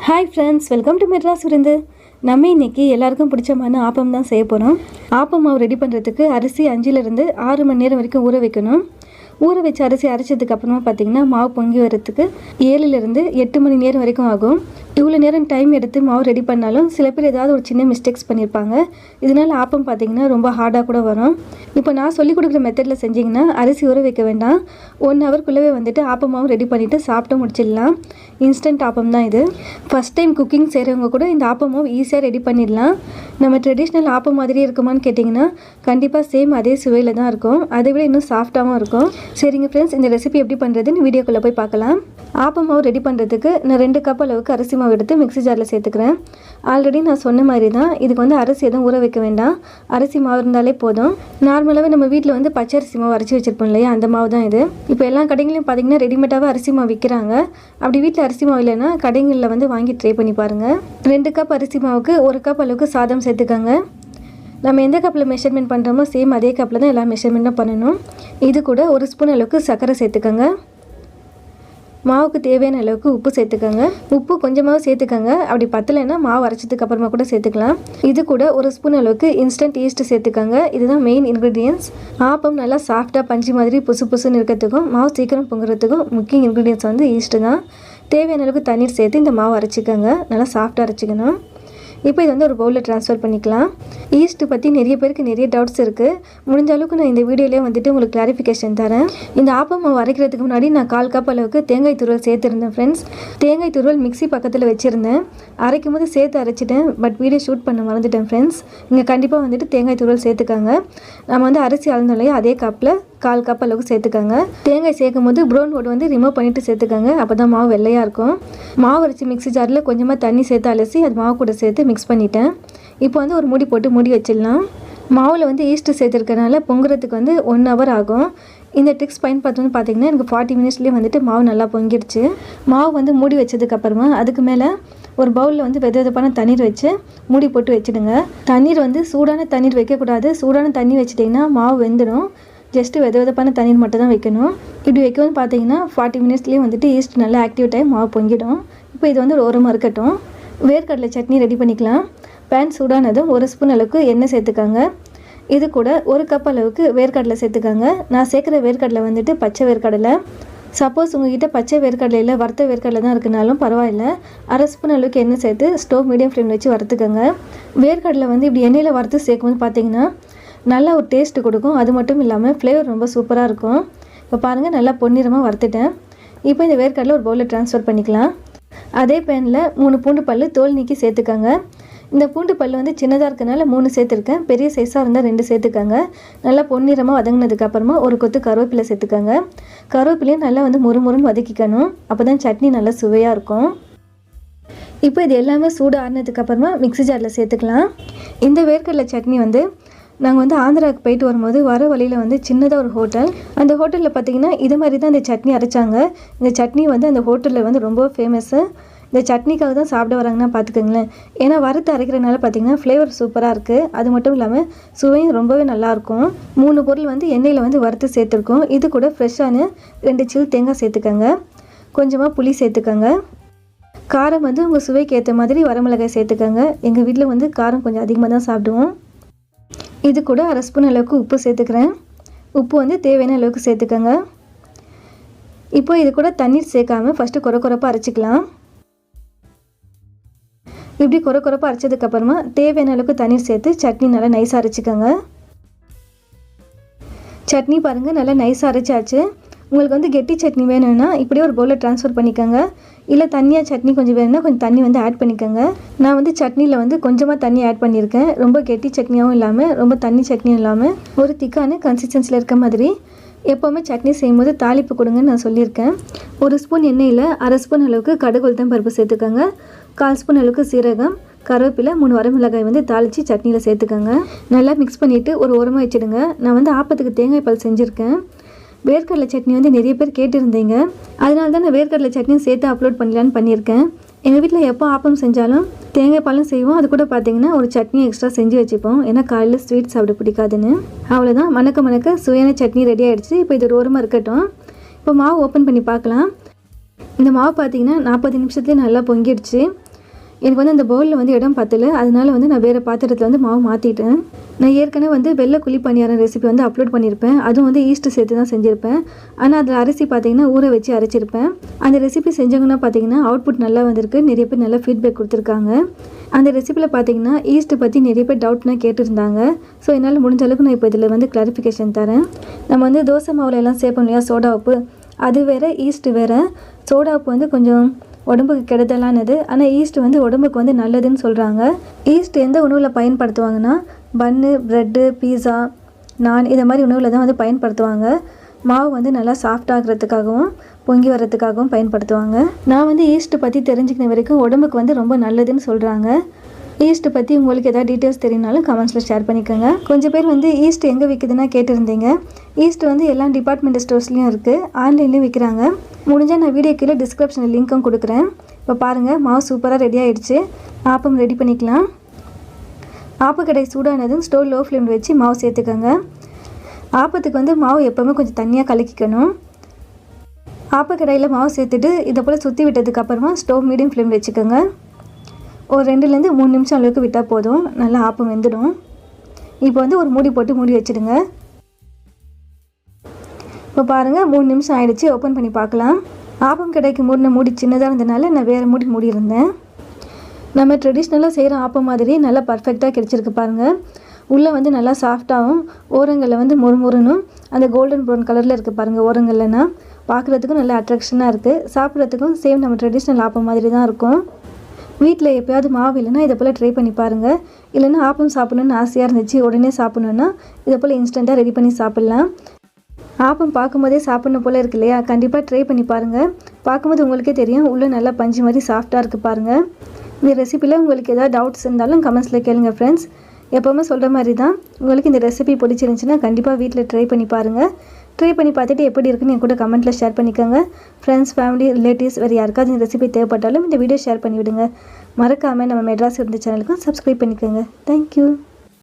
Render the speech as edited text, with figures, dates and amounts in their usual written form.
Hi friends, welcome to Madras விருந்து. நம்ம இன்றைக்கி எல்லாருக்கும் பிடிச்சமான ஆப்பம் தான் செய்ய போகிறோம். ஆப்பம் மாவு ரெடி பண்ணுறதுக்கு அரிசி 5லிருந்து 6 மணி நேரம் வரைக்கும் ஊற வைக்கணும். ஊற வச்சு அரிசி அரைச்சதுக்கு அப்புறமா பார்த்திங்கன்னா மாவு பொங்கி வரத்துக்கு 7லிருந்து 8 மணி நேரம் வரைக்கும் ஆகும். இவ்வளோ நேரம் டைம் எடுத்து மாவு ரெடி பண்ணாலும் சில பேர் ஏதாவது ஒரு சின்ன மிஸ்டேக்ஸ் பண்ணியிருப்பாங்க. இதனால் ஆப்பம் பார்த்திங்கன்னா ரொம்ப ஹார்டாக கூட வரும். இப்போ நான் சொல்லிக் கொடுக்குற மெத்தடில் செஞ்சிங்கன்னா அரிசி ஊற வைக்க வேண்டாம். 1 ஹவர்க்குள்ளவே வந்துட்டு ஆப்பம் மாவு ரெடி பண்ணிவிட்டு சாப்பிட்டு முடிச்சிடலாம். இன்ஸ்டன்ட் ஆப்பம் தான் இது. ஃபஸ்ட் டைம் குக்கிங் செய்கிறவங்க கூட இந்த ஆப்பம் மாவு ஈஸியாக ரெடி பண்ணிடலாம். நம்ம ட்ரெடிஷ்னல் ஆப்பம் மாதிரியே இருக்குமான்னு கேட்டிங்கன்னா கண்டிப்பாக சேம் அதே சுவையில் தான் இருக்கும். அதை விட இன்னும் சாஃப்டாகவும் இருக்கும். சரிங்க ஃப்ரெண்ட்ஸ், இந்த ரெசிபி எப்படி பண்ணுறதுன்னு வீடியோக்குள்ளே போய் பார்க்கலாம். ஆப்பம் மாவு ரெடி பண்ணுறதுக்கு நான் 2 கப் அளவுக்கு அரிசி மாவு எடுத்து மிக்ஸி ஜாரில் சேர்த்துக்கிறேன். ஆல்ரெடி நான் சொன்ன மாதிரி தான், இதுக்கு வந்து அரிசி எதுவும் ஊற வைக்க வேண்டாம். அரிசி மாவு இருந்தாலே போதும். நார்மலாகவே நம்ம வீட்டில் வந்து பச்சரிசி மாவு அரைச்சி வச்சுருப்போம் இல்லையா, அந்த மாவு தான் இது. இப்போ எல்லா கடைகளையும் பார்த்திங்கன்னா ரெடிமேடாகவே அரிசி மாவு விற்கிறாங்க. அப்படி வீட்டில் அரிசி மாவு இல்லைன்னா கடைகளில் வந்து வாங்கி ட்ரை பண்ணி பாருங்கள். 2 கப் அரிசி மாவுக்கு 1 கப் அளவுக்கு சாதம் சேர்த்துக்கோங்க. நம்ம எந்த கப்பில் மெஷர்மெண்ட் பண்ணுறோமோ சேம் அதே கப்பில் தான் எல்லா மெஷர்மெண்ட்டும் பண்ணணும். இது கூட 1 ஸ்பூன் அளவுக்கு சர்க்கரை சேர்த்துக்கோங்க. மாவுக்கு தேவையான அளவுக்கு உப்பு சேர்த்துக்கோங்க. உப்பு கொஞ்சமாகவும் சேர்த்துக்கோங்க. அப்படி பத்தலைன்னா மாவு அரைச்சதுக்கு அப்புறமா கூட சேர்த்துக்கலாம். இது கூட 1 ஸ்பூன் அளவுக்கு இன்ஸ்டன்ட் ஈஸ்ட் சேர்த்துக்கோங்க. இதுதான் மெயின் இன்க்ரீடியன்ஸ். ஆப்பம் நல்லா சாஃப்டாக பஞ்சு மாதிரி புசு புசுன்னு இருக்கிறதுக்கும் மாவு சீக்கிரம் பொங்குறதுக்கும் முக்கிய இன்க்ரீடியன்ஸ் வந்து ஈஸ்ட்டு தான். தேவையான அளவுக்கு தண்ணீர் சேர்த்து இந்த மாவு அரைச்சிக்கோங்க. நல்லா சாஃப்டாக அரைச்சிக்கணும். இப்போ இது வந்து ஒரு பவுலில் ட்ரான்ஸ்ஃபர் பண்ணிக்கலாம். ஈஸ்ட்டு பற்றி நிறைய பேருக்கு நிறைய டவுட்ஸ் இருக்குது. முடிஞ்ச அளவுக்கு நான் இந்த வீடியோலேயே வந்துட்டு உங்களுக்கு கிளாரிஃபிகேஷன் தரேன். இந்த ஆப்பம் மாவு அரைக்கிறதுக்கு முன்னாடி நான் 1/4 கப் அளவுக்கு தேங்காய் துருவல் சேர்த்துருந்தேன் ஃப்ரெண்ட்ஸ். தேங்காய் துருவல் மிக்ஸி பக்கத்தில் வச்சுருந்தேன். அரைக்கும் போது சேர்த்து அரைச்சிட்டேன். பட் வீடியோ ஷூட் பண்ண மறந்துட்டேன் ஃப்ரெண்ட்ஸ். இங்கே கண்டிப்பாக வந்துட்டு தேங்காய் துருவல் சேர்த்துக்காங்க. நம்ம வந்து அரிசி அளந்தோம் இல்லையா, அதே கப்பில் 1/4 கப் அளவுக்கு சேர்த்துக்காங்க. தேங்காய் சேர்க்கும் போது ப்ரௌன் வுட் வந்து ரிமூவ் பண்ணிவிட்டு சேர்த்துக்காங்க. அப்போ தான் மாவு வெள்ளையாக இருக்கும். மாவு அரைச்சி மிக்ஸி ஜாரில் கொஞ்சமாக தண்ணி சேர்த்து அலசி அது மாவு கூட சேர்த்து மிக்ஸ் பண்ணிட்டேன். இப்போ வந்து ஒரு மூடி போட்டு மூடி வச்சிடலாம். மாவில் வந்து ஈஸ்ட்டு சேர்த்துருக்கனால பொங்குறதுக்கு வந்து 1 ஹவர் ஆகும். இந்த ட்ரிக்ஸ் பயன்படுத்தணும்னு பார்த்தீங்கன்னா எனக்கு 40 மினிட்ஸ்லேயே வந்துட்டு மாவு நல்லா பொங்கிடுச்சு. மாவு வந்து மூடி வச்சதுக்கப்புறமா அதுக்கு மேலே ஒரு பவுலில் வந்து வெதுவெதுப்பான தண்ணீர் வச்சு மூடி போட்டு வச்சுடுங்க. தண்ணீர் வந்து சூடான தண்ணீர் வைக்கக்கூடாது. சூடான தண்ணி வச்சிட்டிங்கன்னா மாவு வெந்துடும். ஜஸ்ட்டு வெதுவெதுப்பான தண்ணீர் மட்டும் தான் வைக்கணும். இப்படி வைக்கணும்னு பார்த்தீங்கன்னா 40 மினிட்ஸ்லேயே வந்துட்டு ஈஸ்ட் நல்லா ஆக்டிவேட் ஆகி மாவு பொங்கிடும். இப்போ இது வந்து ஒரு ஓரமாக இருக்கட்டும். வேர்க்கடலை சட்னி ரெடி பண்ணிக்கலாம். பேன் சூடானதும் 1 ஸ்பூன் அளவுக்கு எண்ணெய் சேர்த்துக்காங்க. இது கூட 1 கப் அளவுக்கு வேர்க்கடலை சேர்த்துக்காங்க. நான் சேர்க்குற வேர்க்கடலை வந்துட்டு பச்சை வேர்க்கடலை. சப்போஸ் உங்கள்கிட்ட பச்சை வேர்க்கடலை இல்லை வறுத்த வேர்க்கடலை தான் இருக்குனாலும் பரவாயில்ல. 1/2 ஸ்பூன் அளவுக்கு எண்ணெய் சேர்த்து ஸ்டவ் மீடியம் ஃப்ளேம் வச்சு வறுத்துக்கோங்க. வேர்க்கடலை வந்து இப்படி எண்ணெயில் வறுத்து சேர்க்கும்போது பார்த்தீங்கன்னா நல்லா ஒரு டேஸ்ட்டு கொடுக்கும். அது மட்டும் இல்லாமல் ஃப்ளேவர் ரொம்ப சூப்பராக இருக்கும். இப்போ பாருங்கள், நல்லா பொன்னிறமாக வறுத்துட்டேன். இப்போ இந்த வேர்க்கடலை ஒரு பவுலில் ட்ரான்ஸ்ஃபர் பண்ணிக்கலாம். அதே பேனில் 3 பூண்டு பல் தோல் நீக்கி சேர்த்துக்கோங்க. இந்த பூண்டு பல் வந்து சின்னதாக இருக்கனால 3 சேர்த்துருக்கேன். பெரிய சைஸாக இருந்தால் 2 சேர்த்துக்கோங்க. நல்லா பொன்னிறமாக வதங்கினதுக்கப்புறமா ஒரு கொத்து கருவேப்பிலை சேர்த்துக்கோங்க. கருவேப்பிலையும் நல்லா வந்து முறுமுறுன்னு வதக்கிக்கணும். அப்போ தான் சட்னி நல்லா சுவையாக இருக்கும். இப்போ இது எல்லாமே சூடு ஆறினதுக்கப்புறமா மிக்ஸி ஜாரில் சேர்த்துக்கலாம். இந்த வேர்க்கடலை சட்னி வந்து நாங்கள் வந்து ஆந்திராவுக்கு போயிட்டு வரும்போது வர வழியில் வந்து சின்னதாக ஒரு ஹோட்டல். அந்த ஹோட்டலில் பார்த்திங்கன்னா இது மாதிரி தான் இந்த சட்னி அரைச்சாங்க. இந்த சட்னி வந்து அந்த ஹோட்டலில் வந்து ரொம்ப ஃபேமஸ்ஸு. இந்த சட்னிக்காக தான் சாப்பிட வராங்கன்னா பார்த்துக்கோங்களேன். ஏன்னா வறுத்து அரைக்கிறனால பார்த்திங்கன்னா ஃப்ளேவர் சூப்பராக இருக்குது. அது மட்டும் இல்லாமல் சுவையும் ரொம்பவே நல்லாயிருக்கும். 3 பொருள் வந்து எண்ணெயில் வந்து வறுத்து சேர்த்துருக்கோம். இது கூட ஃப்ரெஷ்ஷான 2 சில் தேங்காய் சேர்த்துக்கோங்க. கொஞ்சமாக புளி சேர்த்துக்கோங்க. காரம் வந்து உங்கள் சுவைக்கு ஏற்ற மாதிரி வரமிளகாய் சேர்த்துக்கோங்க. எங்கள் வீட்டில் வந்து காரம் கொஞ்சம் அதிகமாக தான் சாப்பிடுவோம். இது கூட 1/2 ஸ்பூன் அளவுக்கு உப்பு சேர்த்துக்கிறேன். உப்பு வந்து தேவையான அளவுக்கு சேர்த்துக்கோங்க. இப்போ இது கூட தண்ணீர் சேர்க்காமல் ஃபஸ்ட்டு கொரப்பாக அரைச்சிக்கலாம். இப்படி கொரப்பாக அரைச்சதுக்கப்புறமா தேவையான அளவுக்கு தண்ணீர் சேர்த்து சட்னி நல்லா நைஸாக அரைச்சிக்கோங்க. சட்னி பாருங்கள் நல்லா நைஸாக அரைச்சாச்சு. உங்களுக்கு வந்து கெட்டி சட்னி வேணும்னா இப்படியே ஒரு பவுலில் ட்ரான்ஸ்ஃபர் பண்ணிக்கோங்க. இல்லை தண்ணியாக சட்னி கொஞ்சம் வேணும்னா கொஞ்சம் தண்ணி வந்து ஆட் பண்ணிக்கோங்க. நான் வந்து சட்னியில் வந்து கொஞ்சமாக தண்ணி ஆட் பண்ணியிருக்கேன். ரொம்ப கெட்டி சட்னியாகவும் இல்லாமல் ரொம்ப தண்ணி சட்னியும் இல்லாமல் ஒரு திக்கான கன்சிஸ்டன்சியில் இருக்க மாதிரி. எப்போவுமே சட்னி செய்யும்போது தாளிப்பு கொடுங்கன்னு நான் சொல்லியிருக்கேன். 1 ஸ்பூன் எண்ணெயில் 1/2 ஸ்பூன் அளவுக்கு கடுகு உளுத்தம் பருப்பு சேர்த்துக்கோங்க. 1/4 ஸ்பூன் அளவுக்கு சீரகம், கருவேப்பிலை, 3 வரமிளகாய் வந்து தாளித்து சட்னியில் சேர்த்துக்கோங்க. நல்லா மிக்ஸ் பண்ணிவிட்டு ஒரு ஓரமாக வச்சுடுங்க. நான் வந்து ஆப்பத்துக்கு தேங்காய் பால் செஞ்சுருக்கேன். வேர்க்கடலை சட்னி வந்து நிறைய பேர் கேட்டிருந்தீங்க. அதனால தான் நான் வேர்க்கடலை சட்னியும் சேர்த்து அப்லோட் பண்ணலான்னு பண்ணியிருக்கேன். எங்கள் வீட்டில் எப்போ ஆப்பம் செஞ்சாலும் தேங்காய் பாலும் செய்வோம். அது கூட பார்த்திங்கன்னா ஒரு சட்னி எக்ஸ்ட்ரா செஞ்சு வச்சுப்போம். ஏன்னா காலையில் ஸ்வீட் சாப்பிட பிடிக்காதுன்னு. அவ்வளோதான், மணக்க சுவையான சட்னி ரெடி ஆகிடுச்சு. இப்போ இது ஒரு ஓரமாக இருக்கட்டும். இப்போ மாவு ஓப்பன் பண்ணி பார்க்கலாம். இந்த மாவு பார்த்திங்கன்னா 40 நிமிஷத்துலேயே நல்லா பொங்கிடுச்சு. எனக்கு வந்து அந்த பவுலில் வந்து இடம் பத்தலை, அதனால வந்து நான் வேறு பாத்திரத்தில் வந்து மாவு மாற்றிட்டேன். நான் ஏற்கனவே வந்து வெள்ளை குழி பணியாரம் ரெசிபி வந்து அப்லோட் பண்ணியிருப்பேன். அதுவும் வந்து ஈஸ்ட்டு சேர்த்து தான் செஞ்சுருப்பேன். ஆனால் அதில் அரிசி பார்த்திங்கன்னா ஊற வச்சு அரைச்சிருப்பேன். அந்த ரெசிபி செஞ்சவங்கன்னா பார்த்திங்கன்னா அவுட்புட் நல்லா வந்திருக்கு, நிறைய பேர் நல்லா ஃபீட்பேக் கொடுத்துருக்காங்க. அந்த ரெசிபியில் பார்த்திங்கன்னா ஈஸ்ட்டு பற்றி நிறைய பேர் டவுட்னா கேட்டிருந்தாங்க. ஸோ என்னால் முடிஞ்ச அளவுக்கு நான் இப்போ இதில் வந்து கிளாரிஃபிகேஷன் தரேன். நம்ம வந்து தோசை மாவில் எல்லாம் சேர்ப்போம் இல்லையா சோடா உப்பு, அது வேறு ஈஸ்ட்டு வேறு. சோடா உப்பு வந்து கொஞ்சம் உடம்புக்கு கெடுதலானது, ஆனால் ஈஸ்ட் வந்து உடம்புக்கு வந்து நல்லதுன்னு சொல்கிறாங்க. ஈஸ்ட் எந்த உணவில் பயன்படுத்துவாங்கன்னா பன்னு, ப்ரெட்டு, பீஸா, நான் இதை மாதிரி உணவில் தான் வந்து பயன்படுத்துவாங்க. மாவு வந்து நல்லா சாஃப்டாகிறதுக்காகவும் பொங்கி வர்றதுக்காகவும் பயன்படுத்துவாங்க. நான் வந்து ஈஸ்ட்டு பற்றி தெரிஞ்சுக்கின வரைக்கும் உடம்புக்கு வந்து ரொம்ப நல்லதுன்னு சொல்கிறாங்க. ஈஸ்ட்டு பற்றி உங்களுக்கு ஏதாவது டீட்டெயில்ஸ் தெரியும்னாலும் கமெண்ட்ஸில் ஷேர் பண்ணிக்கோங்க. கொஞ்சம் பேர் வந்து ஈஸ்ட் எங்கே விற்குதுன்னா கேட்டிருந்தீங்க. ஈஸ்ட் வந்து எல்லா டிபார்ட்மெண்ட் ஸ்டோர்ஸ்லேயும் இருக்குது, ஆன்லைன்லேயும் விற்கிறாங்க. முடிஞ்சால் நான் வீடியோ கீழே டிஸ்கிரிப்ஷனில் லிங்க்கும் கொடுக்குறேன். இப்போ பாருங்கள், மாவு சூப்பராக ரெடி ஆகிடுச்சு. ஆப்பம் ரெடி பண்ணிக்கலாம். ஆப்பக்கடை சூடானதும் ஸ்டவ் லோ ஃப்ளேமில் வச்சு மாவு சேர்த்துக்கோங்க. ஆப்பத்துக்கு வந்து மாவு எப்போவுமே கொஞ்சம் தண்ணியாக கலக்கிக்கணும். ஆப்பக்கடையில் மாவு சேர்த்துட்டு இதை போல் சுற்றி விட்டதுக்கப்புறமா ஸ்டவ் மீடியம் ஃப்ளேமில் வச்சுக்கோங்க. ஒரு 2லேருந்து 3 நிமிஷம் அளவுக்கு விட்டால் போதும், நல்லா ஆப்பம் வெந்துடும். இப்போ வந்து ஒரு மூடி போட்டு மூடி வச்சுடுங்க. இப்போ பாருங்கள் 3 நிமிஷம் ஆகிடுச்சு. ஓப்பன் பண்ணி பார்க்கலாம். ஆப்பம் கடைக்கு மூடின மூடி சின்னதாக இருந்தனால நான் வேறு மூடி இருந்தேன். நம்ம ட்ரெடிஷ்னலாக செய்கிற ஆப்பம் மாதிரி நல்லா பர்ஃபெக்டாக கிடச்சிருக்கு பாருங்கள். உள்ளே வந்து நல்லா சாஃப்டாகவும் ஓரங்களில் வந்து மொறுமொறுனும் அந்த கோல்டன் ப்ரௌன் கலரில் இருக்குது பாருங்கள். ஓரங்கள்லனா பார்க்குறதுக்கும் நல்லா அட்ராக்ஷனாக இருக்குது, சாப்பிட்றதுக்கும் சேம் நம்ம ட்ரெடிஷ்னல் ஆப்பம் மாதிரி தான் இருக்கும். வீட்டில் எப்போயாவது மாவு இல்லைன்னா இதை போல் ட்ரை பண்ணி பாருங்கள். இல்லைன்னா ஆப்பம் சாப்பிட்ணுன்னு ஆசையாக இருந்துச்சு, உடனே சாப்பிட்ணுன்னா இதை போல் இன்ஸ்டண்ட்டாக ரெடி பண்ணி சாப்பிட்லாம். ஆப்பம் பார்க்கும்போதே சாப்பிட்ணும் போல் இருக்கு இல்லையா? கண்டிப்பாக ட்ரை பண்ணி பாருங்கள். பார்க்கும்போது உங்களுக்கே தெரியும், உள்ளே நல்லா பஞ்சு மாதிரி சாஃப்டாக இருக்குது பாருங்கள். இந்த ரெசிபியில் உங்களுக்கு ஏதாவது டவுட்ஸ் இருந்தாலும் கமெண்ட்ஸில் கேளுங்க ஃப்ரெண்ட்ஸ். எப்போவுமே சொல்கிற மாதிரி தான், உங்களுக்கு இந்த ரெசிபி பிடிச்சிருந்துச்சுன்னா கண்டிப்பாக வீட்டில் ட்ரை பண்ணி பாருங்கள். ட்ரை பண்ணி பார்த்துட்டு எப்படி இருக்குன்னு என் கூட கமெண்ட்டில் ஷேர் பண்ணிக்கோங்க. ஃப்ரெண்ட்ஸ், ஃபேமிலி, ரிலேட்டிவ்ஸ் வேறு யாருக்காவது இந்த ரெசிபி தேவைப்பட்டாலும் இந்த வீடியோ ஷேர் பண்ணிவிடுங்க. மறக்காமல் நம்ம மெட்ராஸ் இருந்த சேனலுக்கும் சப்ஸ்கிரைப் பண்ணிக்கோங்க. தேங்க்யூ.